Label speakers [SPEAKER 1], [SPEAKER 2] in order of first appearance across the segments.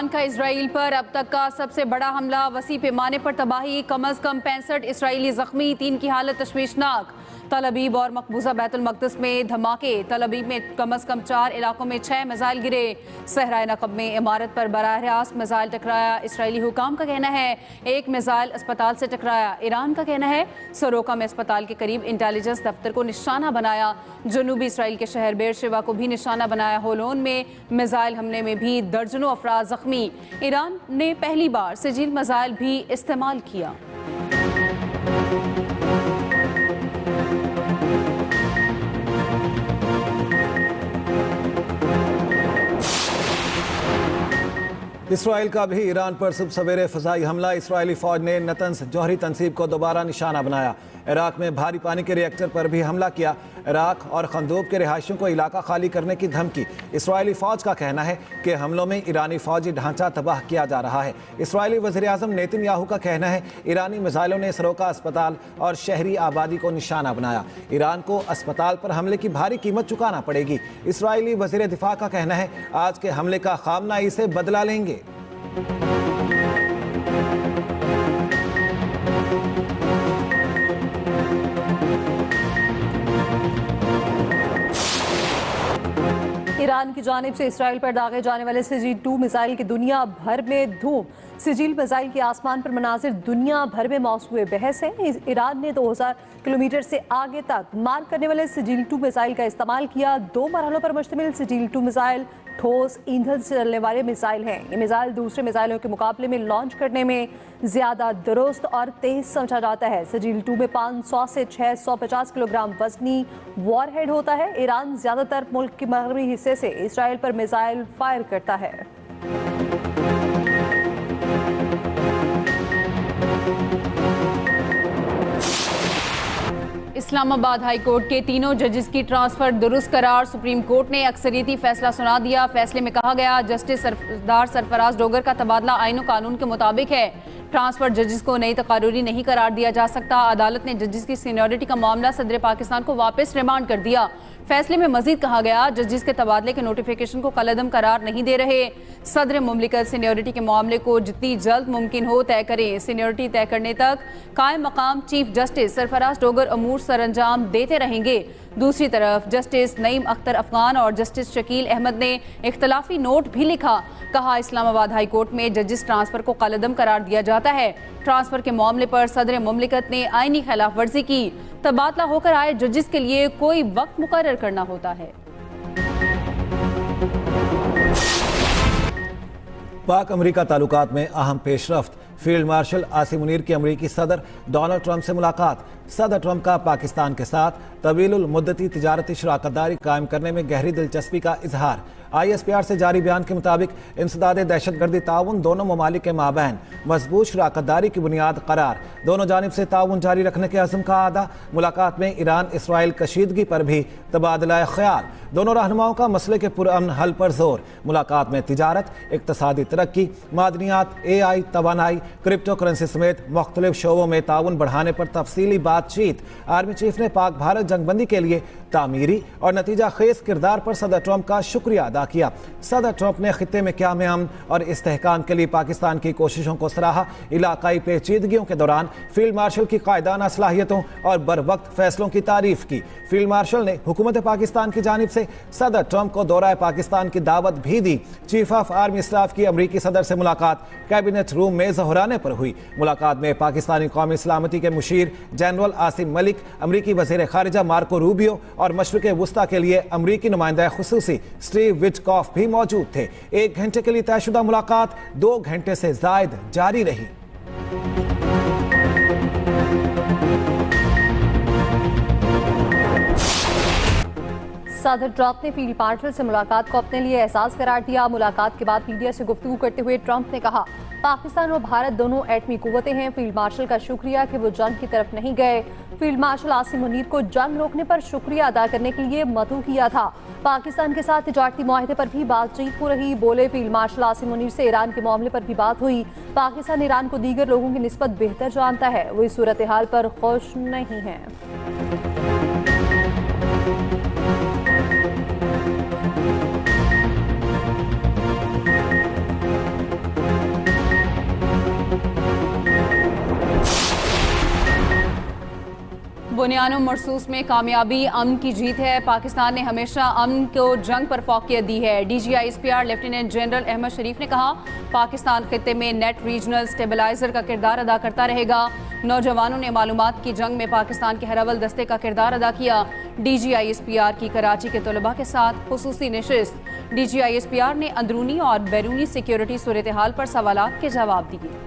[SPEAKER 1] Iran का Israel पर अब तक का सबसे बड़ा हमला, वसी पैमाने पर तबाही, कम अज कम 65 इसराइली जख्मी, 3 की हालत तशवीशनाक। तल अबीब और मकबूजा बैतुल मक़दिस में धमाके, तल अबीब में कम अज कम 4 इलाकों में 6 मिसाइल गिरे। सहराए नक़ब में इमारत पर बराह रास्त मिसाइल टकराया। इसराइली हुकाम का कहना है एक मिसाइल अस्पताल से टकराया। ईरान का कहना है सरोका में अस्पताल के करीब इंटेलिजेंस दफ्तर को निशाना बनाया। जनूबी इसराइल के शहर बेरशेवा को भी निशाना बनाया। होलोन में मिसाइल हमले में भी दर्जनों अफराद जख्मी। ईरान ने पहली बार सिजिल मिसाइल भी इस्तेमाल किया।
[SPEAKER 2] इसराइल का भी ईरान पर सुबह सवेरे फ़ज़ाई हमला। इसराइली फ़ौज ने नतंस जौहरी तनसीब को दोबारा निशाना बनाया। इराक में भारी पानी के रिएक्टर पर भी हमला किया। इराक और खंदूब के रिहायशियों को इलाका खाली करने की धमकी। इसराइली फ़ौज का कहना है कि हमलों में ईरानी फ़ौजी ढांचा तबाह किया जा रहा है। इसराइली वज़ीर-ए-आज़म नेतन्याहू का कहना है ईरानी मिसाइलों ने सरोका अस्पताल और शहरी आबादी को निशाना बनाया। ईरान को अस्पताल पर हमले की भारी कीमत चुकाना पड़ेगी। इसराइली वज़ीर दिफा का कहना है आज के हमले का खामनाई से बदला लेंगे।
[SPEAKER 3] ईरान की जानिब से इसराइल पर दागे जाने वाले सिजिल-2 मिसाइल की दुनिया भर में धूम। सिजिल मिसाइल के आसमान पर मनाजिर दुनिया भर में मौसूए बहस है। ईरान ने 2000 किलोमीटर से आगे तक मार करने वाले सिजिल-2 मिसाइल का इस्तेमाल किया। 2 मरहलों पर मुश्तमिल सिजिल-2 मिसाइल ठोस ईंधन से चलने वाले मिसाइल हैं। ये मिसाइल दूसरे मिसाइलों के मुकाबले में लॉन्च करने में ज़्यादा दुरुस्त और तेज समझा जाता है। सिजिल-2 में 500 से 650 किलोग्राम वजनी वॉरहेड होता है। ईरान ज़्यादातर मुल्क के मगरबी हिस्से से इसराइल पर मिसाइल फायर करता है।
[SPEAKER 1] इस्लामाबाद हाई कोर्ट के तीनों जजेस की ट्रांसफर दुरुस्त करार। सुप्रीम कोर्ट ने अक्सरियती फैसला सुना दिया। फैसले में कहा गया जस्टिस सरदार सरफराज डोगर का तबादला आईन और कानून के मुताबिक है। ट्रांसफर जजेस को नई तकारूरी नहीं करार दिया जा सकता। अदालत ने जजेस की सीनियरिटी का मामला सदर पाकिस्तान को वापस रिमांड कर दिया। फैसले में मजीद कहा गया जजेस के तबादले के नोटिफिकेशन को कलअदम करार नहीं दे रहे। सदर मुमलिकत सीनियरिटी के मामले को जितनी जल्द मुमकिन हो तय करें। सीनियरिटी तय करने तक कायम मकाम चीफ जस्टिस सरफराज डोगर अमूर सरअंजाम देते रहेंगे। दूसरी तरफ जस्टिस नईम अख्तर अफगान और जस्टिस शकील अहमद ने इख्तलाफी नोट भी लिखा। कहा इस्लामाबाद हाई कोर्ट में जजेस ट्रांसफर को कलअदम करार दिया जाता है। ट्रांसफर के मामले पर सदर मुमलिकत ने आईनी खिलाफ वर्जी की। तबादला होकर आए जजेस के लिए कोई वक्त मुकर्रर करना होता है।
[SPEAKER 2] पाक अमरीका ताल्लुकात में अहम पेशरफ्त। फील्ड मार्शल आसिम मुनीर की अमरीकी सदर डोनाल्ड ट्रंप से मुलाकात। सदर ट्रंप का पाकिस्तान के साथ तवीलुल मुद्दती तिजारती शराकतदारी कायम करने में गहरी दिलचस्पी का इजहार। ISPR से जारी बयान के मुताबिक इंसदाद दहशतगर्दी ताउन दोनों ममालिक के माबैन मजबूत शराकतदारी की बुनियाद करार। दोनों जानिब से ताउन जारी रखने के अज़्म का आदा। मुलाकात में ईरान इसराइल कशीदगी पर भी तबादला ख्याल। दोनों रहनुमाओं का मसले के पुरअमन हल पर जोर। मुलाकात में तिजारत, इक्तसादी तरक्की, मादनियात, AI, तवानाई, क्रिप्टो करेंसी समेत मुख्तलिफ शोबों में ताउन बढ़ाने पर तफसीली बातचीत। आर्मी चीफ ने पाक भारत जंगबंदी के लिए तामीरी और नतीजा खेज किरदार पर सदर ट्रंप का शुक्रिया अदा किया। सदर ट्रंप ने खित्ते में क़याम अमन और इस्तेहकाम के लिए पाकिस्तान की कोशिशों को सराहा। इलाकाई पेचीदगियों के दौरान फील्ड मार्शल की कायदाना सलाहियतों और बर वक्त फैसलों की तारीफ की। फील्ड मार्शल ने हुकूमत पाकिस्तान की जानिब से सदर ट्रंप को दौरा पाकिस्तान की दावत भी दी। चीफ ऑफ आर्मी स्टाफ की अमरीकी सदर से मुलाकात कैबिनेट रूम में ज़हराने पर हुई। मुलाकात में पाकिस्तानी कौमी सलामती के मुशीर जनरल आसिम मलिक, अमरीकी वज़ीर खारिजा मार्को रूबियो और मशरिक़ वुस्ता के लिए अमरीकी नुमाइंदा खुसूसी स्टीव विटकॉफ भी मौजूद थे। 1 घंटे के लिए तयशुदा मुलाकात 2 घंटे से ज़ायद जारी रही।
[SPEAKER 3] सदर ट्रंप ने फील्ड मार्शल से मुलाकात को अपने लिए एहसास करार दिया। मुलाकात के बाद मीडिया से गुफ्तगू करते हुए ट्रंप ने कहा पाकिस्तान और भारत दोनों एटमी कुव्वतें हैं। फील्ड मार्शल का शुक्रिया कि वो जंग की तरफ नहीं गए। फील्ड मार्शल आसिम मुनीर को जंग रोकने पर शुक्रिया अदा करने के लिए मदऊ किया था। पाकिस्तान के साथ तिजारती मुआहदे पर भी बातचीत हो रही। बोले फील्ड मार्शल आसिम मुनीर से ईरान के मामले पर भी बात हुई। पाकिस्तान ईरान को दीगर लोगों की निस्बत बेहतर जानता है। वो इस सूरत हाल पर खुश नहीं है।
[SPEAKER 1] बुनियानो मरसूस में कामयाबी अमन की जीत है। पाकिस्तान ने हमेशा अमन को जंग पर फौकियत दी है। DGISPR लेफ्टिनेंट जनरल अहमद शरीफ ने कहा, पाकिस्तान खित्ते में नेट रीजनल स्टेबलाइजर का किरदार अदा करता रहेगा। नौजवानों ने मालूमात की जंग में पाकिस्तान के हर अव्वल दस्ते का किरदार अदा किया। DGISPR की कराची के तलबा के साथ खुसूसी नशिस्त। DGISPR ने अंदरूनी और बैरूनी सिक्योरिटी सूरत हाल पर सवालात के जवाब दिए।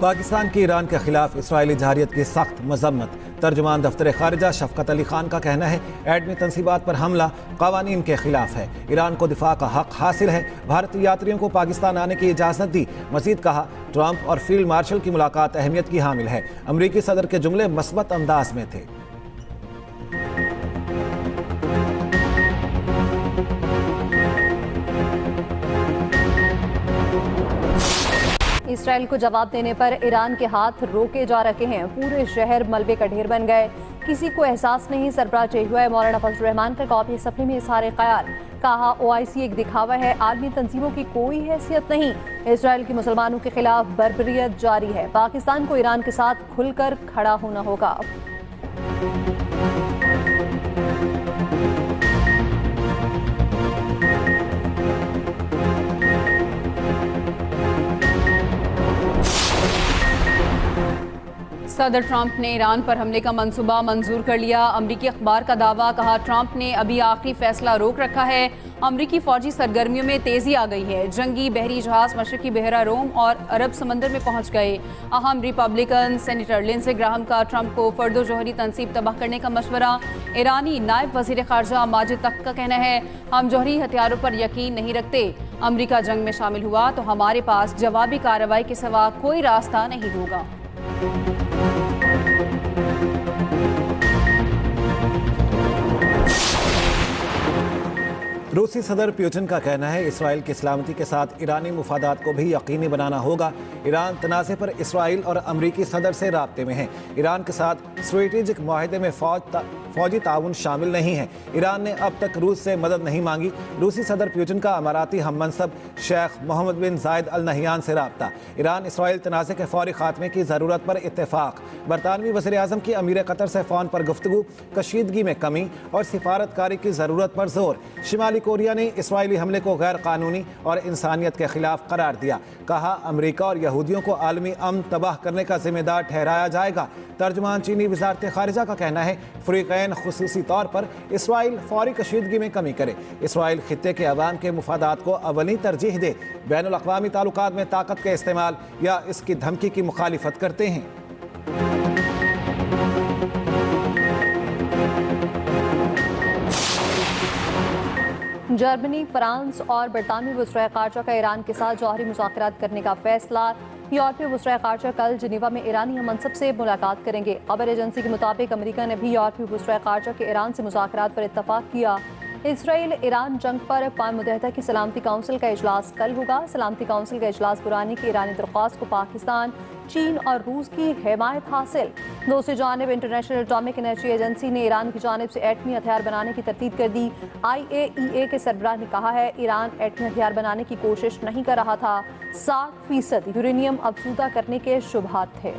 [SPEAKER 2] पाकिस्तान की ईरान के खिलाफ इसराइली जहारियत की सख्त मजम्मत। तर्जुमान दफ्तर खारिजा शफकत अली खान का कहना है, एडमी तनसीबात पर हमला कवानीन के खिलाफ है। ईरान को दिफा का हक हासिल है। भारतीय यात्रियों को पाकिस्तान आने की इजाज़त दी। मजीद कहा, ट्रंप और फील्ड मार्शल की मुलाकात अहमियत की हामिल है। अमरीकी सदर के जुमले मस्बत अंदाज में थे।
[SPEAKER 3] इसराइल को जवाब देने पर ईरान के हाथ रोके जा रखे हैं। पूरे शहर मलबे का ढेर बन गए। किसी को एहसास नहीं। सरबराह चेहुआ मौलाना फजल रहमान का कॉपी सफे में इज़हार ख्याल। कहा, OIC एक दिखावा है, आलमी तंजीमों की कोई हैसियत नहीं। इसराइल की मुसलमानों के खिलाफ बर्बरियत जारी है। पाकिस्तान को ईरान के साथ खुलकर खड़ा होना होगा।
[SPEAKER 1] सदर ट्रंप ने ईरान पर हमले का मंसूबा मंजूर कर लिया। अमरीकी अखबार का दावा। कहा, ट्रंप ने अभी आखिरी फैसला रोक रखा है। अमरीकी फौजी सरगर्मियों में तेजी आ गई है। जंगी बहरी जहाज मशरकी बहरा रोम और अरब समंदर में पहुंच गए। अहम रिपब्लिकन सेनेटर लिंडसे ग्राहम का ट्रंप को फर्दो जौहरी तनसीब तबाह करने का मशवरा। ईरानी नायब वजीर खारजा माजिद तख्त का कहना है, हम जौहरी हथियारों पर यकीन नहीं रखते। अमरीका जंग में शामिल हुआ तो हमारे पास जवाबी कार्रवाई के सिवा कोई रास्ता नहीं होगा।
[SPEAKER 2] रूसी सदर पुतिन का कहना है, इसराइल की सलामती के साथ ईरानी मुफादात को भी यकीनी बनाना होगा। ईरान तनाज़े पर इसराइल और अमरीकी सदर से राब्ते में है। ईरान के साथ स्ट्रेटेजिक माहिदे में फौजी ताउन शामिल नहीं है। ईरान ने अब तक रूस से मदद नहीं मांगी। रूसी सदर पुतिन का अमाराती हम मनसब शेख मोहम्मद बिन जायद अल नहयान से राब्ता। ईरान इसराइल तनाज़े के फौरी खात्मे की ज़रूरत पर इत्तेफाक। बरतानवी वज़ीर आज़म की अमीर कतर से फ़ोन पर गुफ्तगू। कशीदगी में कमी और सिफारतकारी की ज़रूरत पर जोर। शिमाली कोरिया ने इसराइली हमले को गैर कानूनी और इंसानियत के खिलाफ करार दिया। कहा, अमरीका और यहूदियों को आलमी अमन तबाह करने का जिम्मेदार ठहराया जाएगा। तर्जुमान चीनी वज़ारत खारिजा का कहना है, फ़रीक़ैन खुसूसी तौर पर इसराइल फौरी कशीदगी में कमी करे। इसराइल खित्ते के अवाम के मुफादात को अवली तरजीह दे। बैनुल अक़वामी ताल्लुकात में ताकत के इस्तेमाल या इसकी धमकी की मुखालिफत करते हैं।
[SPEAKER 3] जर्मनी, फ्रांस और बरतानवी वज़ीर ख़ारजा का ईरान के साथ जौहरी मुज़ाकरात करने का फैसला। यूरोपीय वज़ीर ख़ारजा कल जिनेवा में ईरानी हम मनसब से मुलाकात करेंगे। खबर एजेंसी के मुताबिक अमेरिका ने भी यूरोपीय वज़ीर ख़ारजा के ईरान से मुज़ाकरात पर इत्तफ़ाक़ किया। इसराइल ईरान जंग पर अक़वाम मुत्तहिदा की सलामती काउंसिल का इजलास कल होगा। सलामती काउंसिल का इजलास बुरानी की ईरानी दरख्वास्त को पाकिस्तान, चीन और रूस की हिमायत हासिल। दूसरी जानिब इंटरनेशनल एटॉमिक एनर्जी एजेंसी ने ईरान की जानिब से एटमी हथियार बनाने की तरतीब कर दी। IAEA के सरबराह ने कहा है, ईरान एटमी हथियार बनाने की कोशिश नहीं कर रहा था। 60% यूरेनियम अफजूदा करने के शुबहात थे।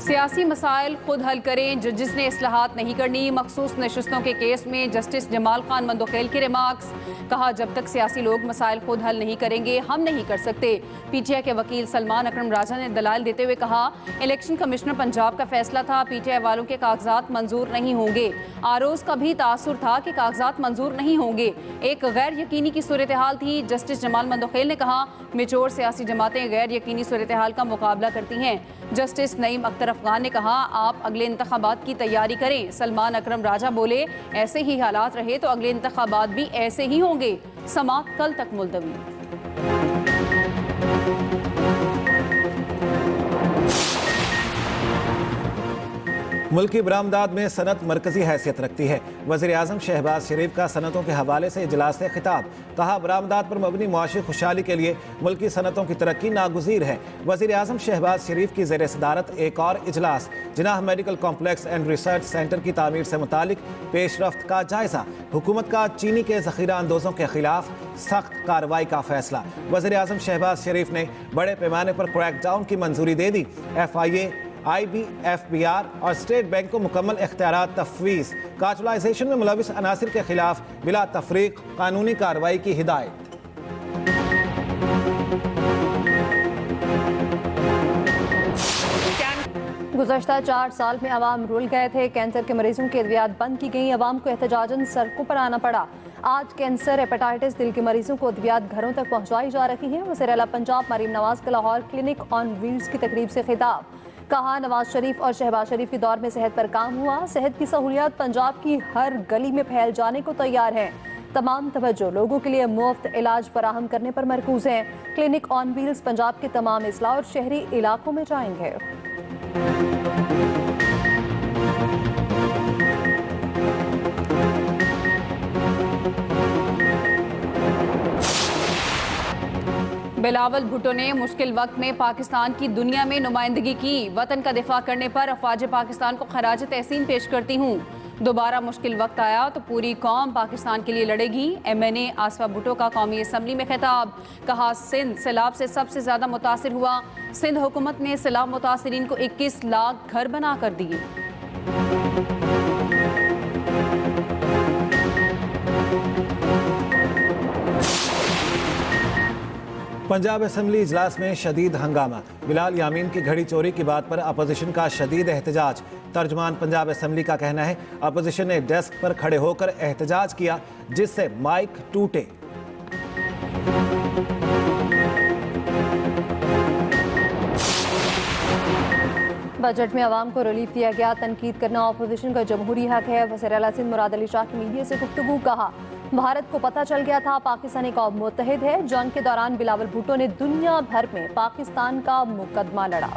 [SPEAKER 1] सियासी मसाइल खुद हल करें, जजिस ने इस्लाहात नहीं करनी। मखसूस नशस्तों के केस में जस्टिस जमाल खान मंदोखेल के रिमार्क्स। कहा, जब तक सियासी लोग मसाइल खुद हल नहीं करेंगे हम नहीं कर सकते। PTI के वकील सलमान अकरम राजा ने दलाल देते हुए कहा, इलेक्शन कमिश्नर पंजाब का फैसला था, PTI वालों के कागजात मंजूर नहीं होंगे। आरोज का भी तासुर था कि कागजात मंजूर नहीं होंगे। एक गैर यकीनी की सूरत हाल थी। जस्टिस जमाल मंदोखेल ने कहा, मेचोर सियासी जमातें गैर यकीनी सूरत हाल का मुकाबला करती हैं। जस्टिस नईम अख्तर अफगान ने कहा, आप अगले इंतखाबात की तैयारी करें। सलमान अकरम राजा बोले, ऐसे ही हालात रहे तो अगले इंतखाबात भी ऐसे ही होंगे। समाअत कल तक मुलतवी।
[SPEAKER 2] मुल्की बरामदात में सनत मरकजी हैसियत रखती है। वज़ीर आज़म शहबाज शरीफ का सनतों के हवाले से इजलास से खिताब। कहा, बरामदात पर मबनी मुआशी खुशहाली के लिए मुल्की सनतों की तरक्की नागुज़ीर है। वज़ीर आज़म शहबाज शरीफ की ज़ेर सदारत एक और इजलास। Jinnah medical complex and research centre की तामीर से मुतालिक पेशरफ्त का जायजा। हुकूमत का चीनी के ज़ख़ीरा अंदोज़ों के खिलाफ सख्त कार्रवाई का फैसला। वज़ीर आज़म शहबाज शरीफ ने बड़े पैमाने पर क्रैकडाउन की मंजूरी दे दी। FIA, IB, FBR और स्टेट बैंक को मुकम्मल इख्तियारात तफवीज़। कार्टलाइजेशन में मुलविस अनासिर के खिलाफ बिला तफरीक कानूनी कार्रवाई की हिदायत।
[SPEAKER 3] गुज़श्ता 4 साल में अवाम रुल गए थे। कैंसर के मरीजों की अद्वियात बंद की गई। अवाम को एहतजाजन सड़कों पर आना पड़ा। आज कैंसर, हेपेटाइटिस, दिल के मरीजों को अद्वियात घरों तक पहुँचाई जा रही है। वज़ीर आला पंजाब मरीम नवाज का लाहौर क्लिनिक ऑन व्हील्स की तकरीब से खिताब। कहा, नवाज शरीफ और शहबाज शरीफ के दौर में सेहत पर काम हुआ। सेहत की सहूलियात पंजाब की हर गली में फैल जाने को तैयार है। तमाम तवज्जो लोगों के लिए मुफ्त इलाज फराहम करने पर मरकूज है। क्लिनिक ऑन व्हील्स पंजाब के तमाम अजला और शहरी इलाकों में जाएंगे।
[SPEAKER 1] बिलावल भुट्टो ने मुश्किल वक्त में पाकिस्तान की दुनिया में नुमाइंदगी की। वतन का दिफा करने पर अफवाज पाकिस्तान को खराज तहसीन पेश करती हूँ। दोबारा मुश्किल वक्त आया तो पूरी कौम पाकिस्तान के लिए लड़ेगी। MNA आसफा भुट्टो का कौमी असम्बली में खिताब। कहा, सिंध सैलाब से सबसे ज़्यादा मुतासिर हुआ। सिंध हुकूमत ने सैलाब मुतासिरीन को 21 लाख घर बना कर दिए।
[SPEAKER 2] पंजाब असम्बली इजलास में शदीद हंगामा। बिलाल यामीन की घड़ी चोरी की बात पर अपोजिशन का शदीद एहतजाज। तर्जमान पंजाब असम्बली का कहना है, अपोजिशन ने डेस्क पर खड़े होकर एहतजाज किया, जिससे माइक टूटे।
[SPEAKER 3] बजट में आवाम को रिलीफ दिया गया। तनकीद करना अपोजिशन का जमहूरी हक है। वज़ीर आला सिंध मुराद अली शाह की मीडिया से गुफ्तगू। कहा, भारत को पता चल गया था पाकिस्तानी कौम मुत्तहिद है। जंग के दौरान बिलावल भुट्टो ने दुनिया भर में पाकिस्तान का मुकदमा लड़ा।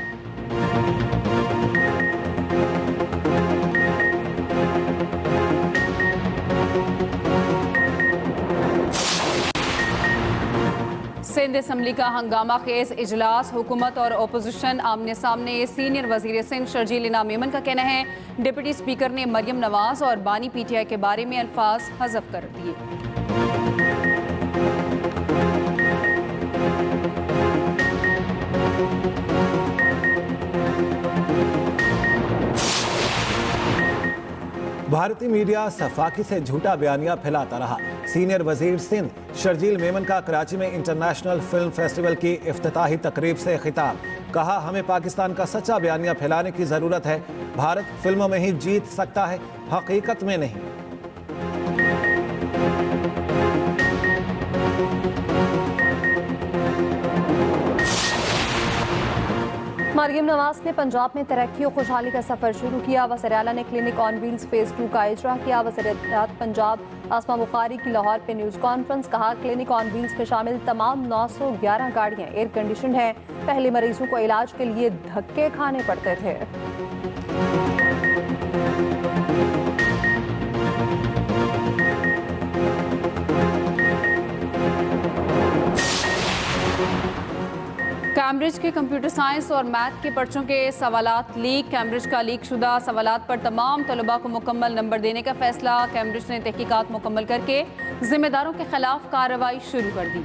[SPEAKER 1] सिंध असम्बली का हंगामा खेज इजलास। हुकूमत और अपोजिशन आमने सामने। सीनियर वजीर सिंध शर्जील इनाम मेमन का कहना है, डिप्टी स्पीकर ने मरियम नवाज और बानी PTI के बारे में अल्फाज हज़फ कर दिए।
[SPEAKER 2] भारतीय मीडिया सफाकी से झूठा बयानिया फैलाता रहा। सीनियर वजीर सिंध शर्जील मेमन का कराची में इंटरनेशनल फिल्म फेस्टिवल की इफ्तिताही तकरीब से खिताब। कहा, हमें पाकिस्तान का सच्चा बयानिया फैलाने की ज़रूरत है। भारत फिल्मों में ही जीत सकता है, हकीकत में नहीं।
[SPEAKER 3] मरियम नवाज ने पंजाब में तरक्की और खुशहाली का सफर शुरू किया। वज़ीर आला ने क्लिनिक ऑन व्हील्स फेज़ 2 का इजरा किया। वज़ीर पंजाब आसमा बुखारी की लाहौर पे न्यूज़ कॉन्फ्रेंस। कहा, क्लिनिक ऑन व्हील्स में शामिल तमाम 911 गाड़ियाँ एयर कंडीशन हैं। पहले मरीजों को इलाज के लिए धक्के खाने पड़ते थे।
[SPEAKER 1] कैम्ब्रिज के कंप्यूटर साइंस और मैथ के पर्चों के सवालात लीक। कैम्ब्रिज का लीक शुदा सवालात पर तमाम तलबा को मुकम्मल नंबर देने का फैसला। कैम्ब्रिज ने तहकीकात मुकम्मल करके जिम्मेदारों के खिलाफ कार्रवाई शुरू कर दी।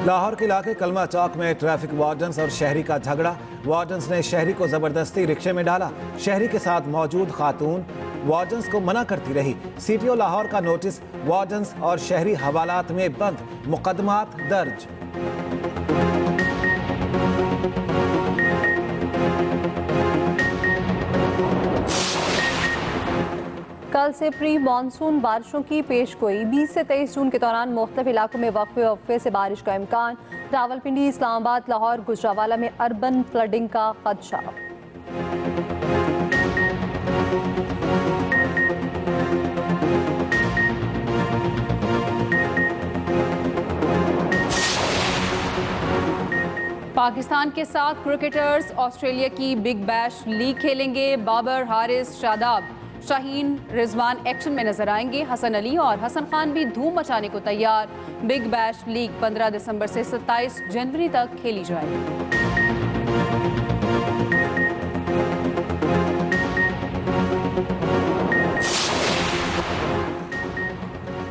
[SPEAKER 2] लाहौर के इलाके कलमा चौक में ट्रैफिक वार्डन्स और शहरी का झगड़ा। वार्डन्स ने शहरी को जबरदस्ती रिक्शे में डाला। शहरी के साथ मौजूद खातून वार्डन्स को मना करती रही। CTO लाहौर का नोटिस वार्डन्स और शहरी हवालात में बंद। मुकदमात दर्ज।
[SPEAKER 3] कल से प्री मानसून बारिशों की पेशगोई। 20 से 23 जून के दौरान मुख्तलिफ इलाकों में वक्फे से बारिश का इम्कान। रावलपिंडी, इस्लामाबाद, लाहौर, गुजरावाला में अर्बन फ्लडिंग का खदशा।
[SPEAKER 1] पाकिस्तान के 7 क्रिकेटर्स ऑस्ट्रेलिया की बिग बैश लीग खेलेंगे। बाबर, हारिस, शादाब, शाहीन, रिजवान एक्शन में नजर आएंगे। हसन अली और हसन खान भी धूम मचाने को तैयार। बिग बैश लीग 15 दिसंबर से 27 जनवरी तक खेली जाएगी।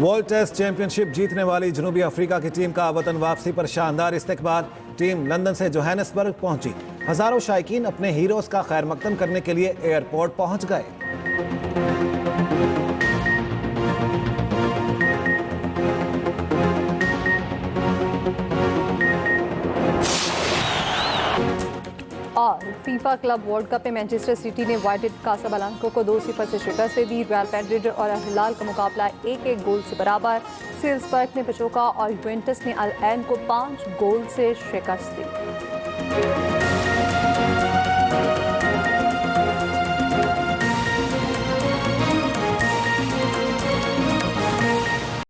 [SPEAKER 2] वर्ल्ड टेस्ट चैंपियनशिप जीतने वाली जनूबी अफ्रीका की टीम का वतन वापसी पर शानदार इस्तकबाल। टीम लंदन से जोहानिसबर्ग पहुंची। हजारों शायकीन अपने हीरोज का खैर मकदम करने के लिए एयरपोर्ट पहुंच गए।
[SPEAKER 3] और फीफा क्लब वर्ल्ड कप में मैनचेस्टर सिटी ने वाइडेड कासाब्लांका को 2-0 से शिकस्त दे दी। रियल मैड्रिड और अल हिलाल का मुकाबला 1-1 गोल से बराबर। सेल्सबर्ग ने पचोका और यूवेंटस ने अल ऐन को 5 गोल से शिकस्त दी।